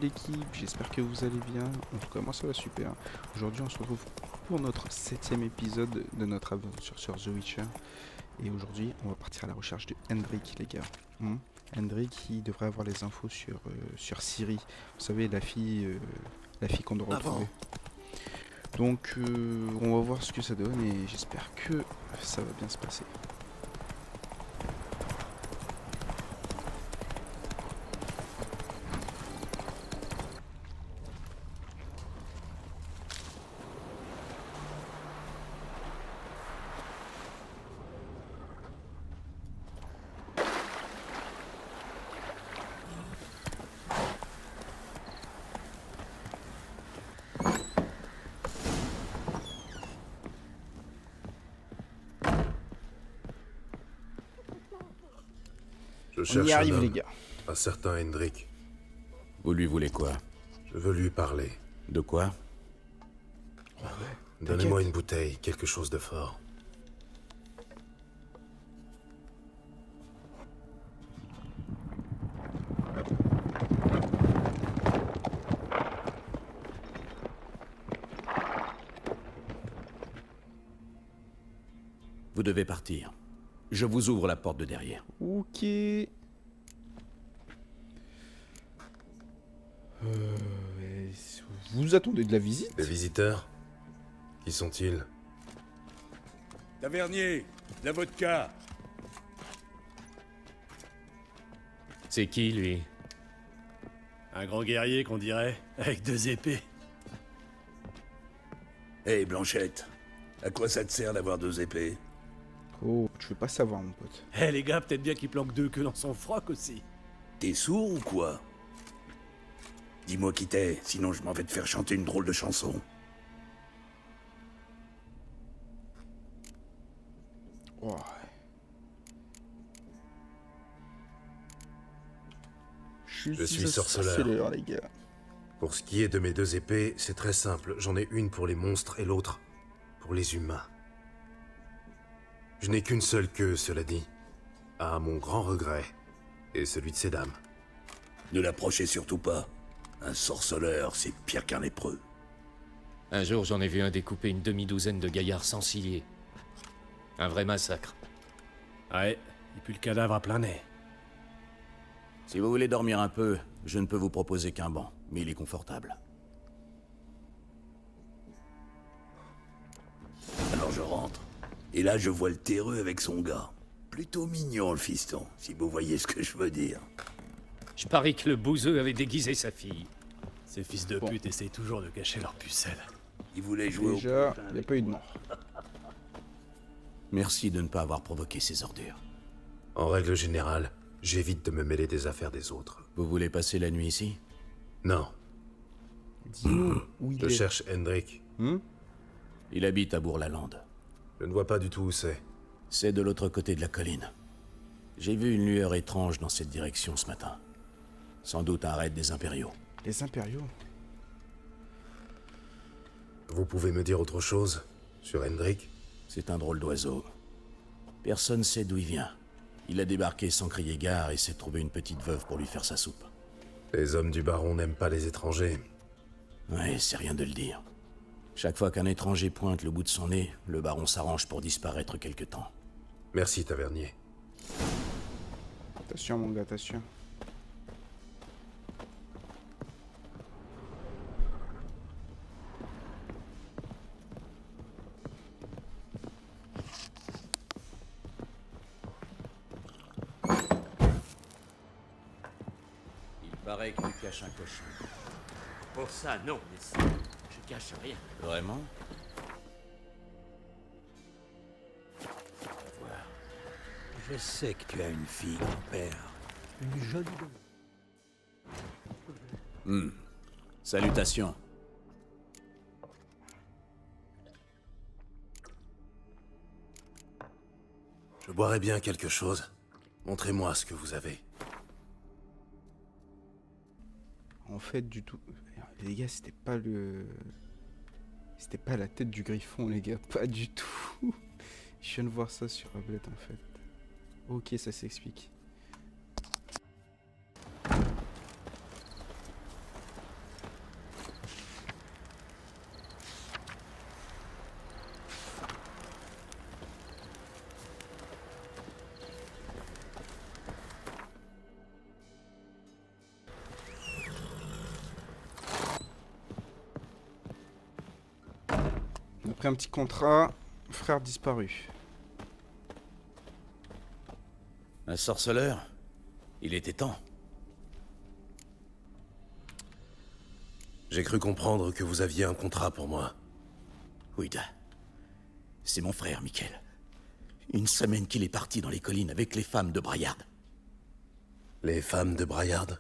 l'équipe, j'espère que vous allez bien. En tout cas, moi ça va super. Aujourd'hui, on se retrouve pour notre 7e épisode de notre aventure sur The Witcher. Et aujourd'hui, on va partir à la recherche de Hendrik, les gars. Hendrik, qui devrait avoir les infos sur Ciri. Vous savez, la fille qu'on doit retrouver. Donc, on va voir ce que ça donne et j'espère que ça va bien se passer. Je On cherche y un arrive, les homme, gars. un certain Hendrik. Vous lui voulez quoi? Je veux lui parler. De quoi? Donnez-moi une bouteille, quelque chose de fort. Vous devez partir. Je vous ouvre la porte de derrière. Ok. Vous attendez de la visite? Des visiteurs? Qui sont-ils? Tavernier, de la vodka. C'est qui, lui? Un grand guerrier qu'on dirait, avec 2 épées. Hé Blanchette, à quoi ça te sert d'avoir 2 épées? Oh, tu veux pas savoir, mon pote. Eh les gars, peut-être bien qu'il planque 2 queues dans son froc aussi. T'es sourd ou quoi? Dis-moi qui t'es, sinon je m'en vais te faire chanter une drôle de chanson. Oh. Je suis sorceleur. Les gars. Pour ce qui est de mes 2 épées, c'est très simple. J'en ai une pour les monstres et l'autre pour les humains. Je n'ai qu'une seule queue, cela dit. À mon grand regret. Et celui de ces dames. Ne l'approchez surtout pas. Un sorceleur, c'est pire qu'un lépreux. Un jour, j'en ai vu un découper une demi-douzaine de gaillards sans cilier. Un vrai massacre. Ouais, et puis le cadavre à plein nez. Si vous voulez dormir un peu, je ne peux vous proposer qu'un banc, mais il est confortable. Alors je rentre. Et là, je vois le terreux avec son gars. Plutôt mignon, le fiston, si vous voyez ce que je veux dire. Je parie que le bouseux avait déguisé sa fille. Ces fils de pute essayent toujours de cacher leur pucelle. Il voulait jouer Déjà, au il n'y a pas eu de mort. Merci de ne pas avoir provoqué ces ordures. En règle générale, j'évite de me mêler des affaires des autres. Vous voulez passer la nuit ici? Non, Dis-nous où il je est. cherche Hendrik. Il habite à Bourg-la-Lande. Je ne vois pas du tout où c'est. C'est de l'autre côté de la colline. J'ai vu une lueur étrange dans cette direction ce matin. Sans doute un raid des impériaux. Les impériaux. Vous pouvez me dire autre chose sur Hendrik? C'est un drôle d'oiseau. Personne sait d'où il vient. Il a débarqué sans crier gare et s'est trouvé une petite veuve pour lui faire sa soupe. Les hommes du baron n'aiment pas les étrangers. Ouais, c'est rien de le dire. Chaque fois qu'un étranger pointe le bout de son nez, le baron s'arrange pour disparaître quelque temps. Merci, tavernier. Attention, mon gars, attention. Il paraît que tu caches un cochon. Pour ça, non, mais je cache rien. Vraiment? Je sais que tu as une fille, mon père. Une jolie dame. Salutations. Je boirais bien quelque chose. Montrez-moi ce que vous avez. En fait, du tout. Les gars, c'était pas le. C'était pas la tête du griffon, les gars. Pas du tout. Je viens de voir ça sur Ablet, en fait. Ok, ça s'explique. Après un petit contrat, frère disparu. Un sorceleur? Il était temps. J'ai cru comprendre que vous aviez un contrat pour moi. Oui, c'est mon frère, Michael. Une semaine qu'il est parti dans les collines avec les femmes de Braillard. Les femmes de Braillard?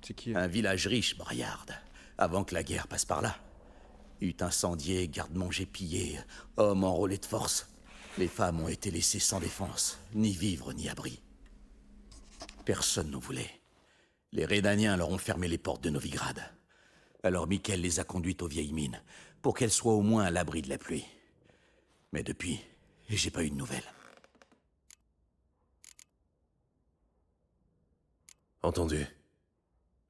C'est qui? Un village riche, Braillard, avant que la guerre passe par là. Hutte incendiée, garde-manger pillés, hommes enrôlés de force. Les femmes ont été laissées sans défense, ni vivre ni abri. Personne n'en voulait. Les Rédaniens leur ont fermé les portes de Novigrad. Alors Michael les a conduites aux vieilles mines, pour qu'elles soient au moins à l'abri de la pluie. Mais depuis, j'ai pas eu de nouvelles. Entendu.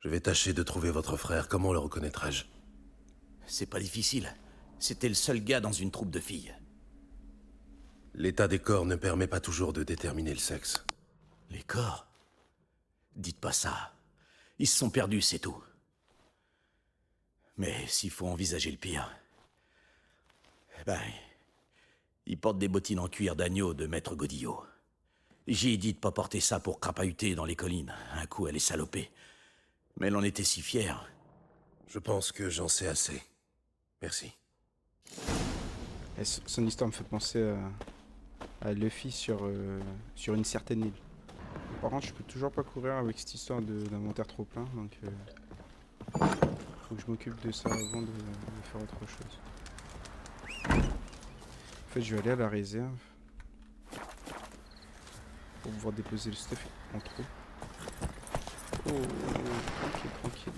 Je vais tâcher de trouver votre frère. Comment le reconnaîtrai-je? C'est pas difficile. C'était le seul gars dans une troupe de filles. L'état des corps ne permet pas toujours de déterminer le sexe. Les corps? Dites pas ça. Ils se sont perdus, c'est tout. Mais s'il faut envisager le pire... Ben... Ils portent des bottines en cuir d'agneau de Maître Godillot. J'ai dit de pas porter ça pour crapahuter dans les collines. Un coup, elle est salopée. Mais elle en était si fière. Je pense que j'en sais assez. Merci. Et son histoire me fait penser à Luffy sur une certaine île. Par contre, je peux toujours pas courir avec cette histoire d'inventaire trop plein, donc faut que je m'occupe de ça avant de faire autre chose. En fait, je vais aller à la réserve pour pouvoir déposer le stuff en trop. Oh, tranquille, tranquille.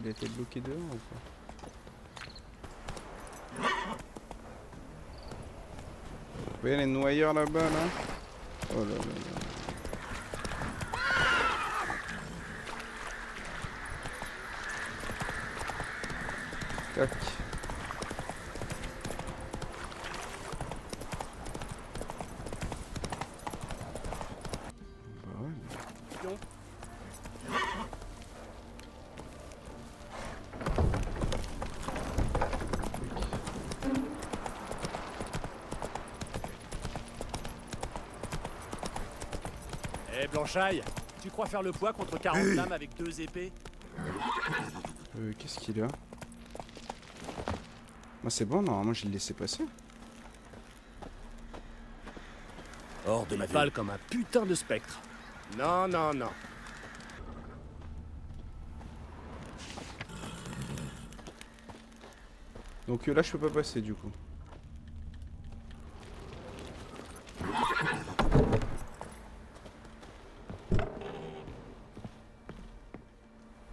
Elle a été bloquée dehors ou pas? Vous voyez les noyeurs là-bas, là? Oh là là là. Tac. Bah ouais. Eh Blanchaille, tu crois faire le poids contre 40 lames avec 2 épées? Qu'est-ce qu'il a? Moi c'est bon, normalement je l'ai laissé passer. Hors de ma vue. Pâle comme un putain de spectre. Non, non, non. Donc là je peux pas passer du coup.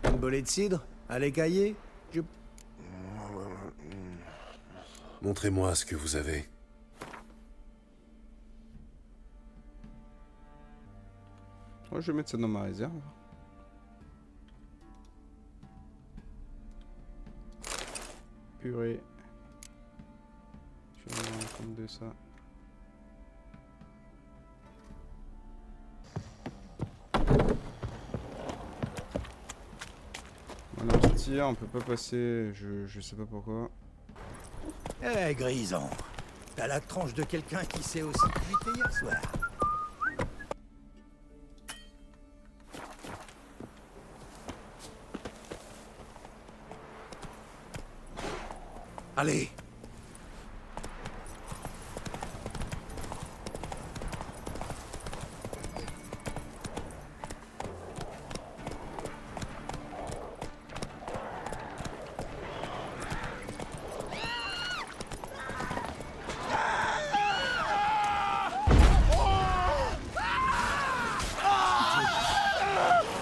Une bolée de cidre? Allez, cailler? Montrez-moi ce que vous avez. Moi je vais mettre ça dans ma réserve. Purée. Je vais me rendre compte de ça. Voilà, on se tire, on peut pas passer, je sais pas pourquoi. Eh, Grison, t'as la tranche de quelqu'un qui s'est aussi cuité hier soir. Allez.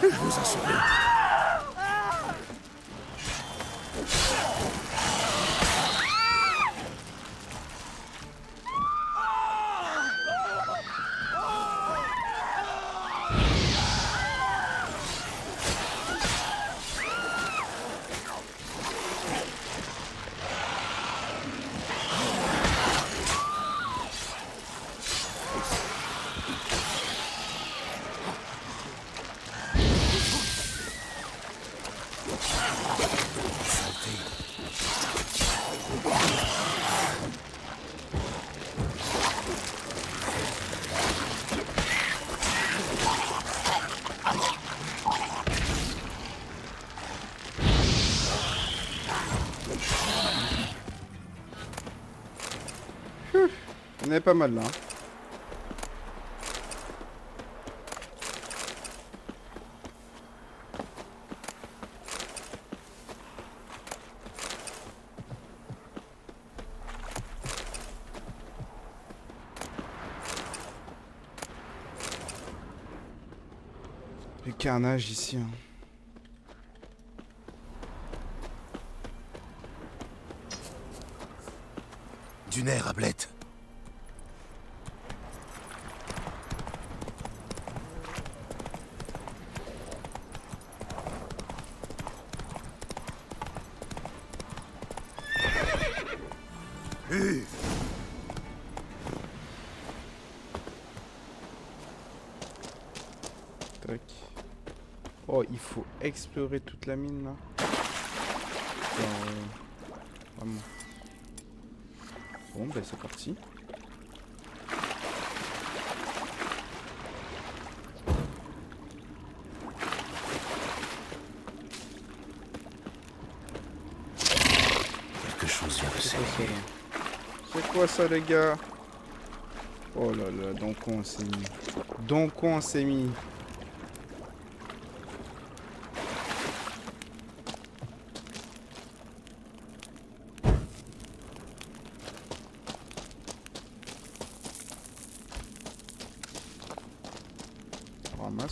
Je vous en supplie. On est pas mal là. Hein. Le carnage ici. Hein. Du nerf, Ablette. Tac. Oh, il faut explorer toute la mine là. Vraiment. Bon, ben c'est parti. Quelque chose vient de C'est quoi ça s'éveiller. là? C'est quoi ça les gars? Oh là là, dans quoi on s'est mis? Dans quoi on s'est mis?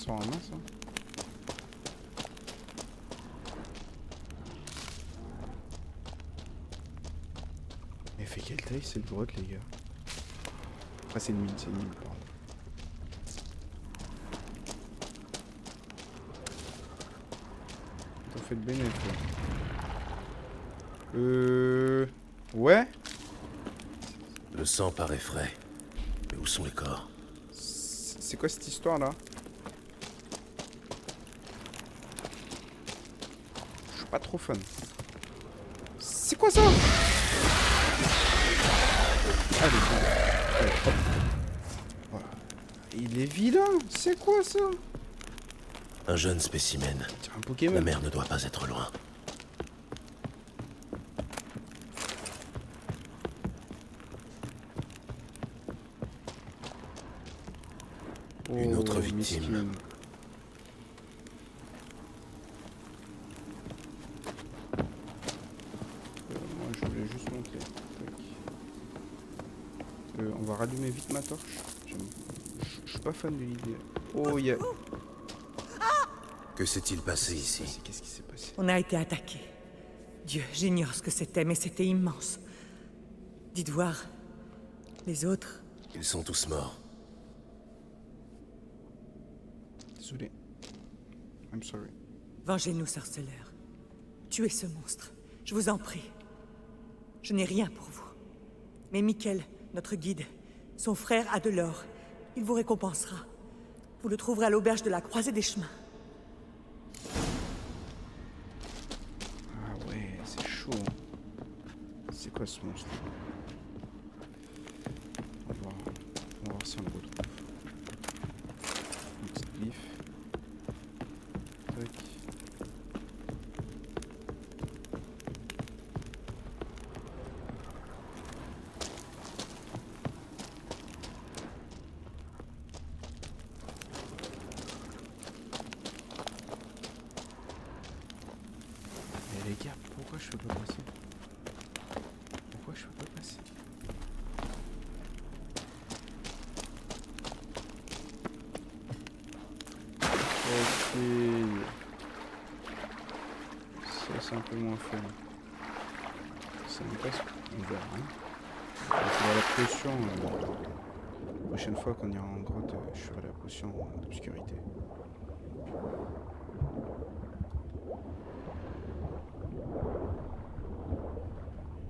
On ramasse. Hein. Mais fait quelle taille cette grotte les gars? Ah c'est une mine, pardon. T'en fais le bénéfice là. Ouais? Le sang paraît frais. Mais où sont les corps? C'est quoi cette histoire là? Je suis pas trop fan. C'est quoi ça? Allez, allez, hop. Voilà. Il est vilain. C'est quoi ça? Un jeune spécimen. C'est un Pokémon. La mer ne doit pas être loin. Une autre victime. Miskin. Moi je voulais juste monter. On va rallumer vite ma torche. Je suis pas fan de l'idée. Oh y'a... Que s'est-il passé ici? Qu'est-ce qui s'est passé? On a été attaqué. Dieu, j'ignore ce que c'était, mais c'était immense. Dites voir. Les autres. Ils sont tous morts. Désolé. I'm sorry. Vengez-nous, sorceleur. Tuez ce monstre. Je vous en prie. Je n'ai rien pour vous. Mais Mikel, notre guide, son frère a de l'or. Il vous récompensera. Vous le trouverez à l'auberge de la Croisée des Chemins. Ah ouais, c'est chaud. C'est quoi ce monstre? On va voir si on le retrouve. Une petite glyphe. Tac. Mais les gars, pourquoi je peux pas passer? Pourquoi je peux pas passer? Ok. Ça c'est un peu moins fun. Ça me passe. On verra. Hein. Je ferai la potion. La prochaine fois qu'on ira en grotte, je ferai la potion d'obscurité.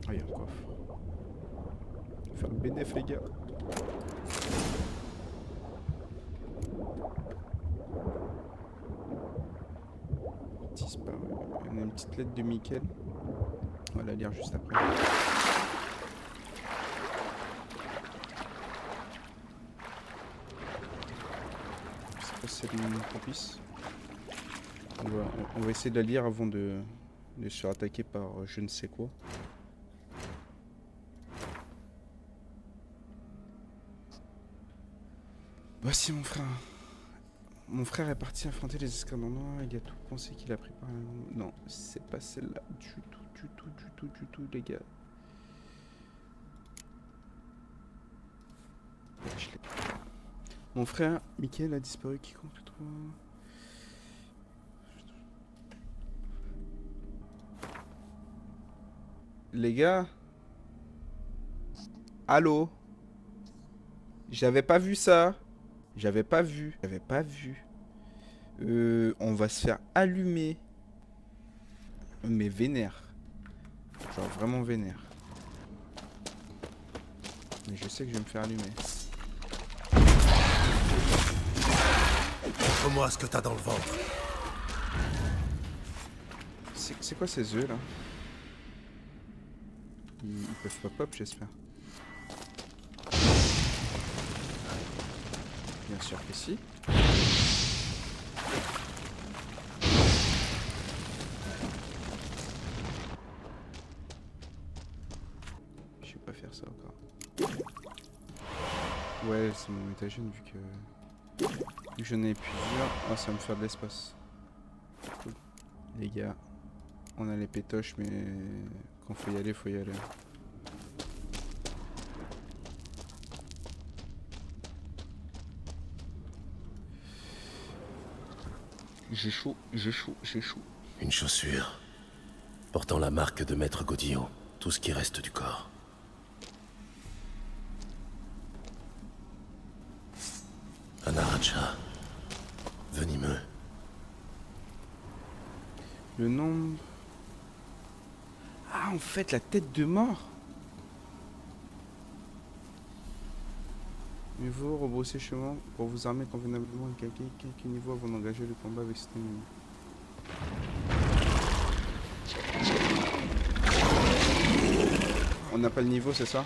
Ah, il y a un coffre. On va faire le BDF, les gars. Disparu. On a une petite lettre de Mikel. On va la lire juste après. C'est pas si c'est le moment propice. On va essayer de la lire avant de se faire attaquer par je ne sais quoi. Voici mon frère. Mon frère est parti affronter les escadrons noirs. Il a tout pensé qu'il a pris par la... Non, c'est pas celle-là. Du tout, les gars. Je l'ai. Mon frère, Michael, a disparu. Quiconque le trouve... Les gars. Allô? J'avais pas vu ça. J'avais pas vu. On va se faire allumer. Mais vénère. Genre vraiment vénère. Mais je sais que je vais me faire allumer. Montre-moi ce que t'as dans le ventre. C'est quoi ces œufs là? Ils peuvent pop-up, j'espère. Bien sûr que si. Je vais pas faire ça encore. Ouais, c'est mon étagère vu que j'en ai plusieurs. Oh, ça va me faire de l'espace. Cool. Les gars, on a les pétoches, mais quand faut y aller, faut y aller. J'ai chaud. Une chaussure. Portant la marque de Maître Godillot. Tout ce qui reste du corps. Un aracha. Venimeux. Le nombre... Ah, en fait, la tête de mort. Mieux vaut rebrousser chemin pour vous armer convenablement et quelques niveaux avant d'engager le combat avec cet ennemi. On n'a pas le niveau, c'est ça?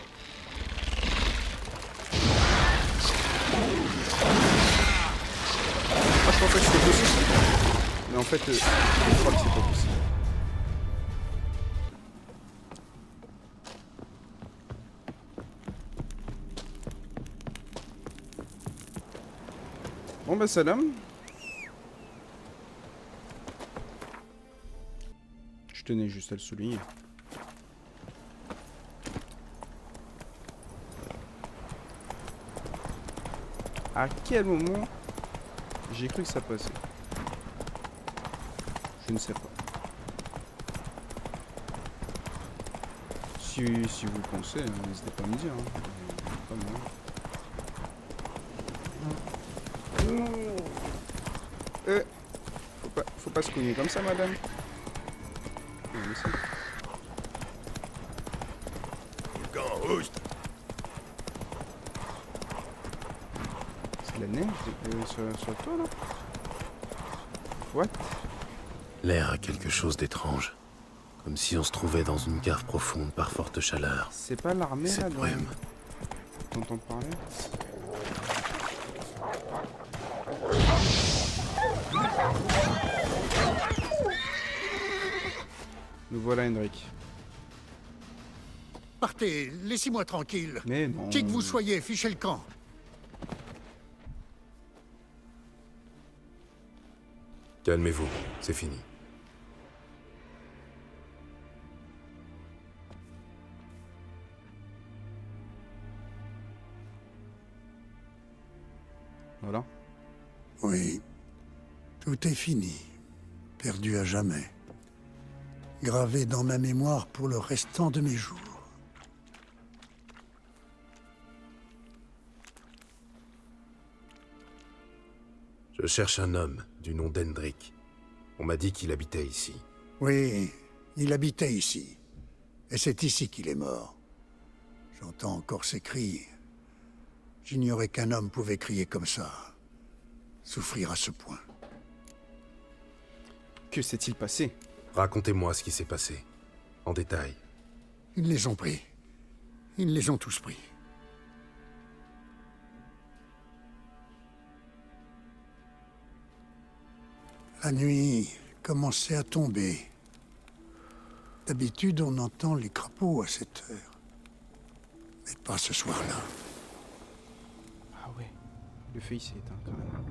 Ah, je pensais que c'était possible. Mais en fait, je crois que c'est pas possible. Bon bah salam. Je tenais juste à le souligner. À quel moment j'ai cru que ça passait? Je ne sais pas. Si vous le pensez, n'hésitez pas à me dire. Pas moi. Faut pas se cogner comme ça, madame. C'est la neige sur toi, là? What? L'air a quelque chose d'étrange. Comme si on se trouvait dans une cave profonde par forte chaleur. C'est pas l'armée, là, Cette brume. dont on parlait? Nous voilà, Hendrik. Partez, laissez-moi tranquille. Mais non. Qui que vous soyez, fichez le camp. Calmez-vous, c'est fini. Voilà. Oui, tout est fini. Perdu à jamais. Gravé dans ma mémoire pour le restant de mes jours. Je cherche un homme du nom d'Hendrik. On m'a dit qu'il habitait ici. Oui, il habitait ici. Et c'est ici qu'il est mort. J'entends encore ses cris. J'ignorais qu'un homme pouvait crier comme ça. Souffrir à ce point. Que s'est-il passé? Racontez-moi ce qui s'est passé. En détail. Ils les ont pris. Ils les ont tous pris. La nuit commençait à tomber. D'habitude, on entend les crapauds à cette heure. Mais pas ce soir-là. Ah ouais. Le feu il s'est éteint quand même.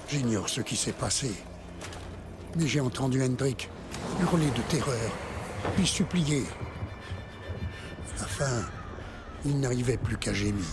J'ignore ce qui s'est passé. Mais j'ai entendu Hendrik hurler de terreur, puis supplier. À la fin, il n'arrivait plus qu'à gémir.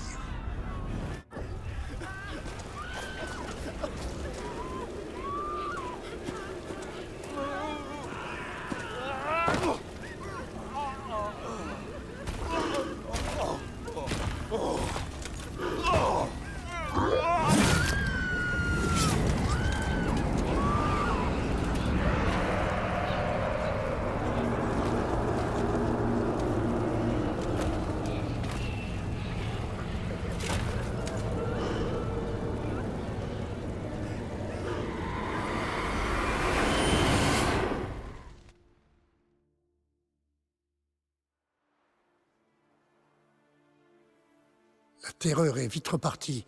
La terreur est vite repartie,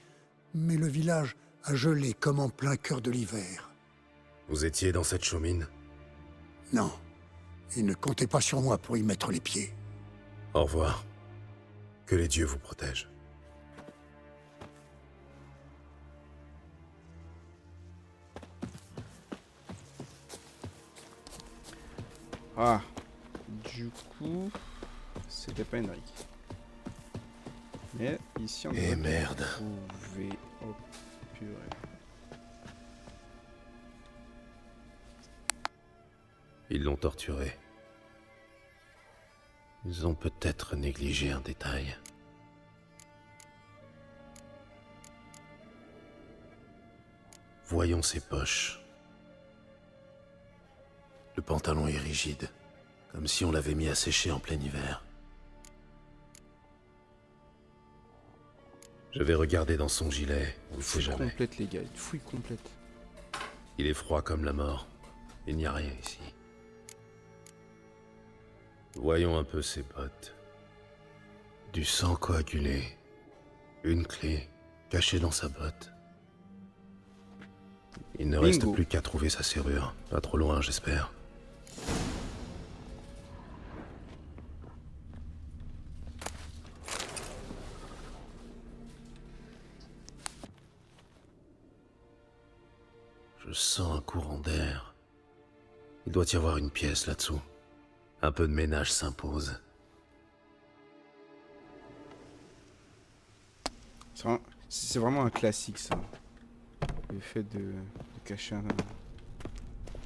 mais le village a gelé comme en plein cœur de l'hiver. Vous étiez dans cette chaumine? Non, et ne comptez pas sur moi pour y mettre les pieds. Au revoir. Que les dieux vous protègent. Ah, du coup, c'était pas Hendrik. Mais ici on Eh doit merde. trouver... Oh purée. Ils l'ont torturé. Ils ont peut-être négligé un détail. Voyons ses poches. Le pantalon est rigide, comme si on l'avait mis à sécher en plein hiver. Je vais regarder dans son gilet, on ne sait Fouille jamais. complète les gars, une fouille complète. Il est froid comme la mort. Il n'y a rien ici. Voyons un peu ses bottes. Du sang coagulé. Une clé cachée dans sa botte. Il ne reste Bingo. plus qu'à trouver sa serrure. Pas trop loin, j'espère. Je sens un courant d'air. Il doit y avoir une pièce là-dessous. Un peu de ménage s'impose. C'est vraiment un classique ça. Le fait de cacher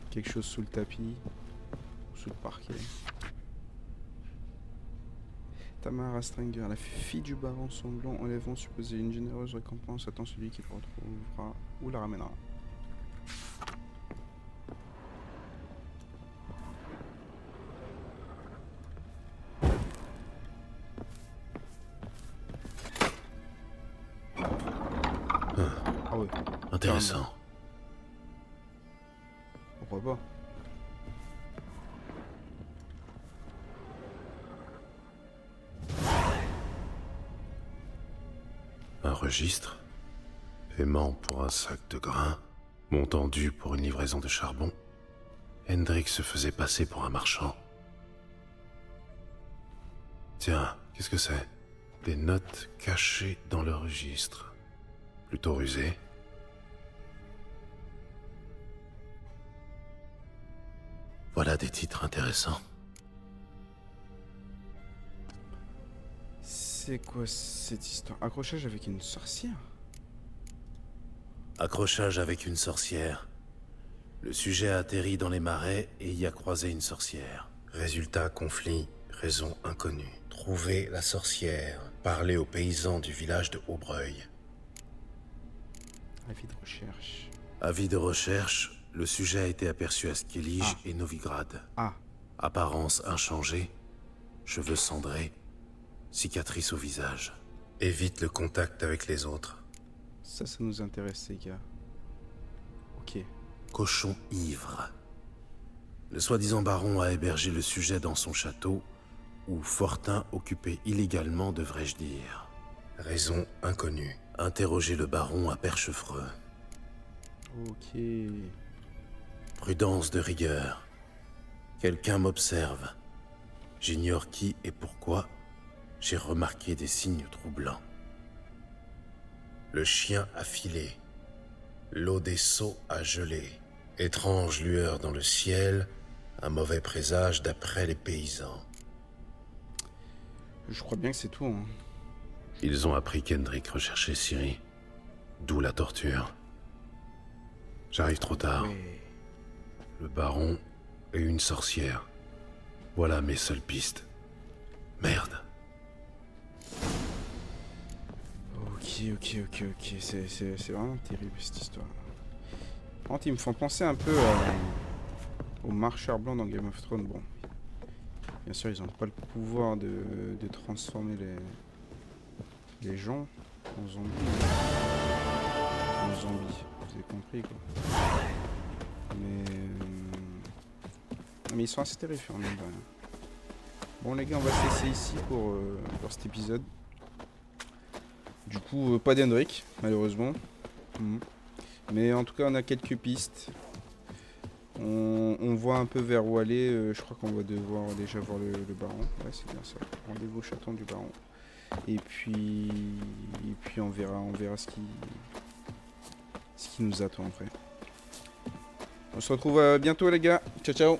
quelque chose sous le tapis, ou sous le parquet. Tamara Stranger, la fille du baron sanglant, enlèvant supposé une généreuse récompense, attend celui qui le retrouvera ou la ramènera. Ah ouais, Intéressant. pourquoi pas. Un registre. Paiement pour un sac de grains. Montant dû pour une livraison de charbon. Hendrik se faisait passer pour un marchand. Tiens, qu'est-ce que c'est? Des notes cachées dans le registre. Plutôt rusé. Voilà des titres intéressants. C'est quoi cette histoire? Accrochage avec une sorcière? Accrochage avec une sorcière. Le sujet a atterri dans les marais et y a croisé une sorcière. Résultat, conflit, raison inconnue. Trouver la sorcière. Parler aux paysans du village de Aubreuil. Avis de recherche. Avis de recherche, Le sujet a été aperçu à Skellige Ah. et Novigrad. Ah, Apparence inchangée, cheveux cendrés, cicatrices au visage. Évite le contact avec les autres. ça nous intéresse, les gars. Ok. Cochon ivre. Le soi-disant baron a hébergé le sujet dans son château, ou fortin occupé illégalement, devrais-je dire. Raison inconnue. Interroger le baron à Perchefreux. Ok. Prudence de rigueur. Quelqu'un m'observe. J'ignore qui et pourquoi. J'ai remarqué des signes troublants. Le chien a filé. L'eau des seaux a gelé. Étrange lueur dans le ciel. Un mauvais présage d'après les paysans. Je crois bien que c'est tout. Hein. Ils ont appris qu'Hendrik recherchait Ciri. D'où la torture. J'arrive trop tard. Ouais. Le baron et une sorcière. Voilà mes seules pistes. Merde. Ok. C'est vraiment terrible cette histoire. Par contre, ils me font penser un peu aux marcheurs blancs dans Game of Thrones. Bon, bien sûr, ils n'ont pas le pouvoir de transformer les gens en zombies. En zombies, vous avez compris quoi. Mais ils sont assez terrifiants, même. Bon les gars, on va se laisser ici pour cet épisode. Du coup, pas d'Hendrik, malheureusement. Mais en tout cas, on a quelques pistes. On voit un peu vers où aller. Je crois qu'on va devoir déjà voir le baron. Ouais, c'est bien ça. Rendez-vous au château du baron. Et puis on verra ce qui nous attend après. On se retrouve bientôt les gars. Ciao ciao.